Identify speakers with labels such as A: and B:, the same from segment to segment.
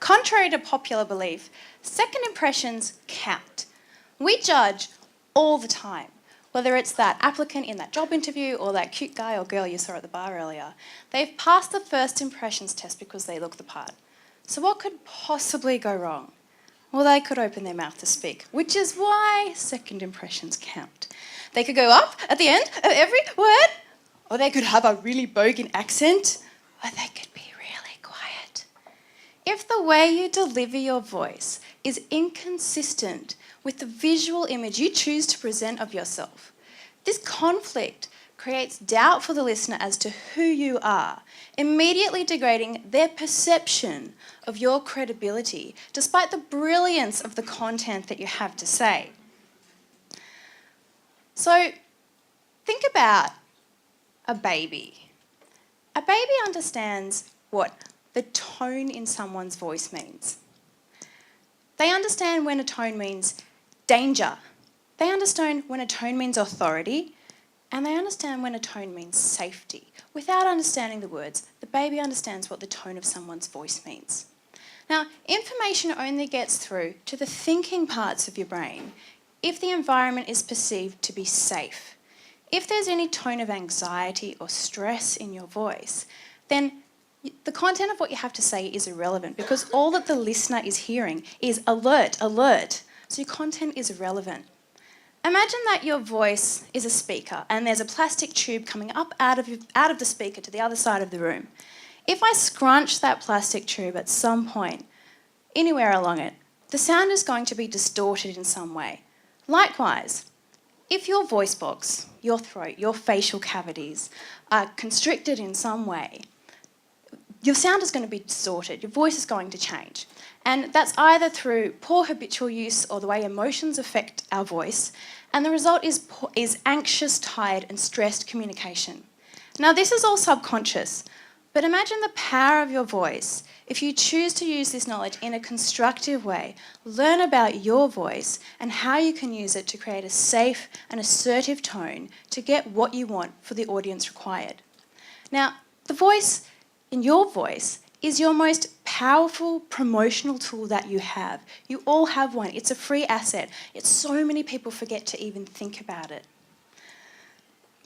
A: Contrary to popular belief, second impressions count. We judge all the time, whether it's that applicant in that job interview or that cute guy or girl you saw at the bar earlier. They've passed the first impressions test because they look the part. So what could possibly go wrong? Well, they could open their mouth to speak, which is why second impressions count. They could go up at the end of every word, or they could have a really bogan accent, or they could be really quiet. If the way you deliver your voice is inconsistent with the visual image you choose to present of yourself, this conflict creates doubt for the listener as to who you are, immediately degrading their perception of your credibility, despite the brilliance of the content that you have to say. So, think about a baby. A baby understands what the tone in someone's voice means. They understand when a tone means danger. They understand when a tone means authority, and they understand when a tone means safety. Without understanding the words, the baby understands what the tone of someone's voice means. Now, information only gets through to the thinking parts of your brain if the environment is perceived to be safe. If there's any tone of anxiety or stress in your voice, then the content of what you have to say is irrelevant because all that the listener is hearing is alert, alert. So your content is irrelevant. Imagine that your voice is a speaker and there's a plastic tube coming up out of the speaker to the other side of the room. If I scrunch that plastic tube at some point, anywhere along it, the sound is going to be distorted in some way. Likewise, if your voice box, your throat, your facial cavities are constricted in some way, your sound is going to be distorted, your voice is going to change. And that's either through poor habitual use or the way emotions affect our voice, and the result is anxious, tired and stressed communication. Now this is all subconscious, but imagine the power of your voice if you choose to use this knowledge in a constructive way, learn about your voice and how you can use it to create a safe and assertive tone to get what you want for the audience required. Now, the voice in your voice is your most powerful promotional tool that you have. You all have one. It's a free asset. Yet so many people forget to even think about it.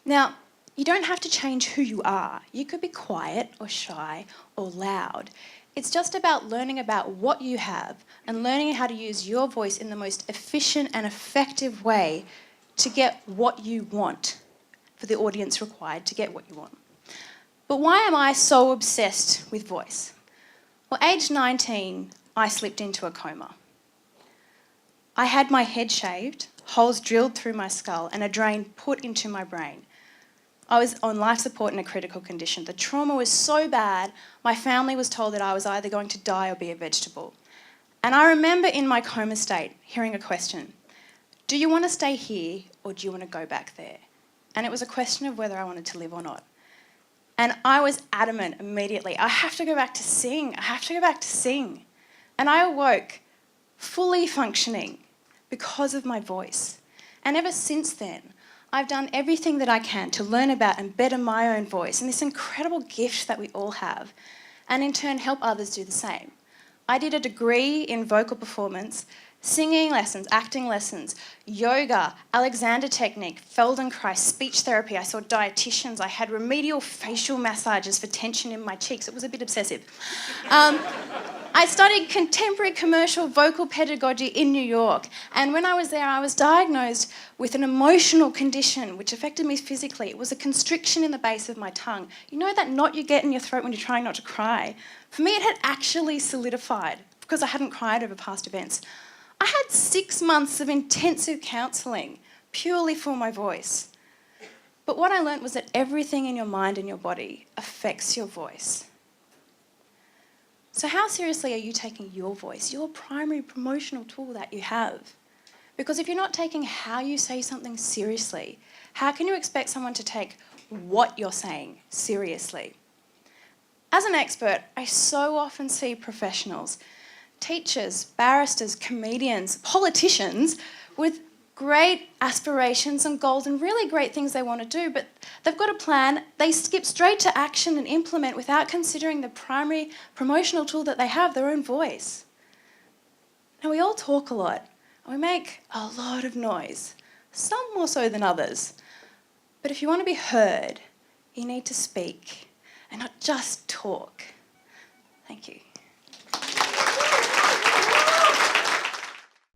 A: Now, you don't have to change who you are. You could be quiet or shy or loud. It's just about learning about what you have and learning how to use your voice in the most efficient and effective way to get what you want for the audience required to get what you want. But why am I so obsessed with voice? Well, age 19, I slipped into a coma. I had my head shaved, holes drilled through my skull, and a drain put into my brain. I was on life support in a critical condition. The trauma was so bad, my family was told that I was either going to die or be a vegetable. And I remember in my coma state hearing a question, do you want to stay here or do you want to go back there? And it was a question of whether I wanted to live or not. And I was adamant immediately, I have to go back to sing, I have to go back to sing. And I awoke fully functioning because of my voice. And ever since then, I've done everything that I can to learn about and better my own voice and this incredible gift that we all have, and in turn help others do the same. I did a degree in vocal performance, singing lessons, acting lessons, yoga, Alexander technique, Feldenkrais, speech therapy. I saw dietitians. I had remedial facial massages for tension in my cheeks. It was a bit obsessive. I studied contemporary commercial vocal pedagogy in New York. And when I was there, I was diagnosed with an emotional condition which affected me physically. It was a constriction in the base of my tongue. You know that knot you get in your throat when you're trying not to cry? For me, it had actually solidified because I hadn't cried over past events. I had 6 months of intensive counselling purely for my voice. But what I learnt was that everything in your mind and your body affects your voice. So how seriously are you taking your voice, your primary promotional tool that you have? Because if you're not taking how you say something seriously, how can you expect someone to take what you're saying seriously? As an expert, I so often see professionals, teachers, barristers, comedians, politicians with great aspirations and goals and really great things they want to do, but they've got a plan, they skip straight to action and implement without considering the primary promotional tool that they have, their own voice. Now, we all talk a lot, and we make a lot of noise, some more so than others. But if you want to be heard, you need to speak and not just talk. Thank you.